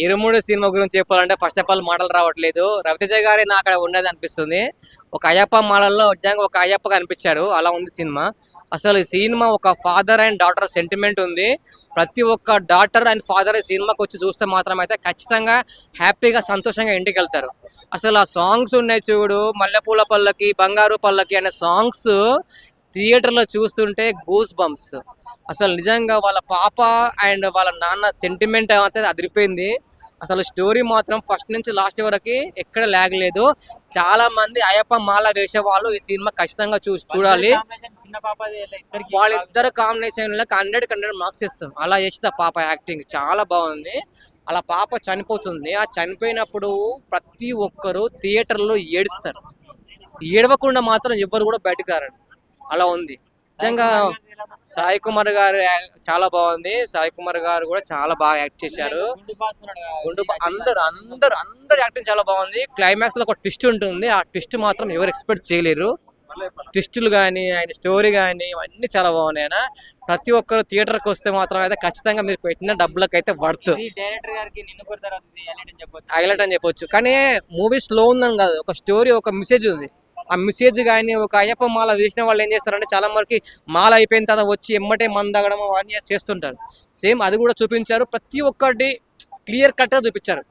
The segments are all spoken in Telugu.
ఇరుముడి సినిమా గురించి చెప్పాలంటే ఫస్ట్ ఆఫ్ ఆల్ మాటలు రావట్లేదు. రవితేజ గారి నా అక్కడ ఉన్నది అనిపిస్తుంది. ఒక అయ్యప్ప మాలల్లో నిజంగా ఒక అయ్యప్ప కనిపించారు. అలా ఉంది సినిమా. అసలు ఈ సినిమా ఒక ఫాదర్ అండ్ డాటర్ సెంటిమెంట్ ఉంది. ప్రతి ఒక్క డాటర్ అండ్ ఫాదర్ ఈ సినిమాకి వచ్చి చూస్తే మాత్రం అయితే ఖచ్చితంగా హ్యాపీగా సంతోషంగా ఇంటికి వెళ్తారు. అసలు ఆ సాంగ్స్ ఉన్నాయి చూడు, మల్లెపూల పల్లకి, బంగారు పల్లకి అనే సాంగ్స్ థియేటర్లో చూస్తుంటే గూస్ బంప్స్. అసలు నిజంగా వాళ్ళ పాప అండ్ వాళ్ళ నాన్న సెంటిమెంట్ అయితే అదిరిపోయింది. అసలు స్టోరీ మాత్రం ఫస్ట్ నుంచి లాస్ట్ వరకు ఎక్కడ లాగలేదు. చాలా మంది అయ్యప్ప మాల వేసే వాళ్ళు ఈ సినిమా ఖచ్చితంగా చూడాలి. వాళ్ళిద్దరు కాంబినేషన్ లో 100 మార్క్స్ ఇస్తాం. అలా చేసింది ఆ పాప యాక్టింగ్ చాలా బాగుంది. అలా పాప చనిపోతుంది. ఆ చనిపోయినప్పుడు ప్రతి ఒక్కరు థియేటర్లో ఏడుస్తారు. ఏడవకుండా మాత్రం ఎవరు కూడా బయటకు రారండి. అలా ఉంది నిజంగా. సాయి కుమార్ గారు చాలా బాగుంది. సాయి కుమార్ గారు కూడా చాలా బాగా యాక్ట్ చేశారు. అందరు అందరు అందరు యాక్టింగ్ చాలా బాగుంది. క్లైమాక్స్ లో ఒక ట్విస్ట్ ఉంటుంది. ఆ ట్విస్ట్ మాత్రం ఎవరు ఎక్స్పెక్ట్ చేయలేరు. ట్విస్టులు కానీ ఆయన స్టోరీ కానీ అన్ని చాలా బాగున్నాయి. ఆయన ప్రతి ఒక్కరు థియేటర్కి వస్తే మాత్రం అయితే ఖచ్చితంగా మీరు పెట్టిన డబ్బులకు అయితే వర్త్ హైలైట్ అని చెప్పొచ్చు. కానీ మూవీ స్లో ఉందని కాదు, ఒక స్టోరీ ఒక మెసేజ్ ఉంది. ఆ మెసేజ్ కానీ ఒక అయ్యప్ప మాల వేసిన వాళ్ళు ఏం చేస్తారంటే చాలా వరకు మాల అయిపోయిన తర్వాత వచ్చి ఎమ్మటే మందు తాగడం అవన్నీ చేస్తుంటారు. సేమ్ అది కూడా చూపించారు. ప్రతి ఒక్కటి క్లియర్ కట్ గా చూపించారు.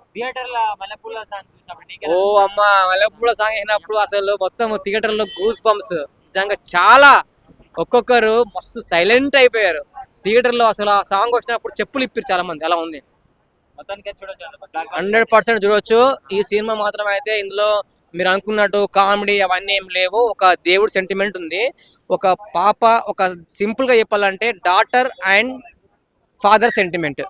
ఓ అమ్మ, మల్లెపూల సాంగ్ అయినప్పుడు అసలు మొత్తం థియేటర్ లో గూస్ బంప్స్. నిజంగా చాలా ఒక్కొక్కరు మస్తు సైలెంట్ అయిపోయారు థియేటర్ లో. అసలు ఆ సాంగ్ వచ్చినప్పుడు చెప్పులు ఇప్పారు చాలా మంది. అలా ఉంది. 100% చూడవచ్చు. ఈ సినిమా మాత్రం అయితే ఇందులో మీరు అనుకున్నట్టు కామెడీ అవన్నీ ఏం లేవు. ఒక దేవుడి సెంటిమెంట్ ఉంది. ఒక పాప, ఒక సింపుల్ గా చెప్పాలంటే డాటర్ అండ్ ఫాదర్ సెంటిమెంట్.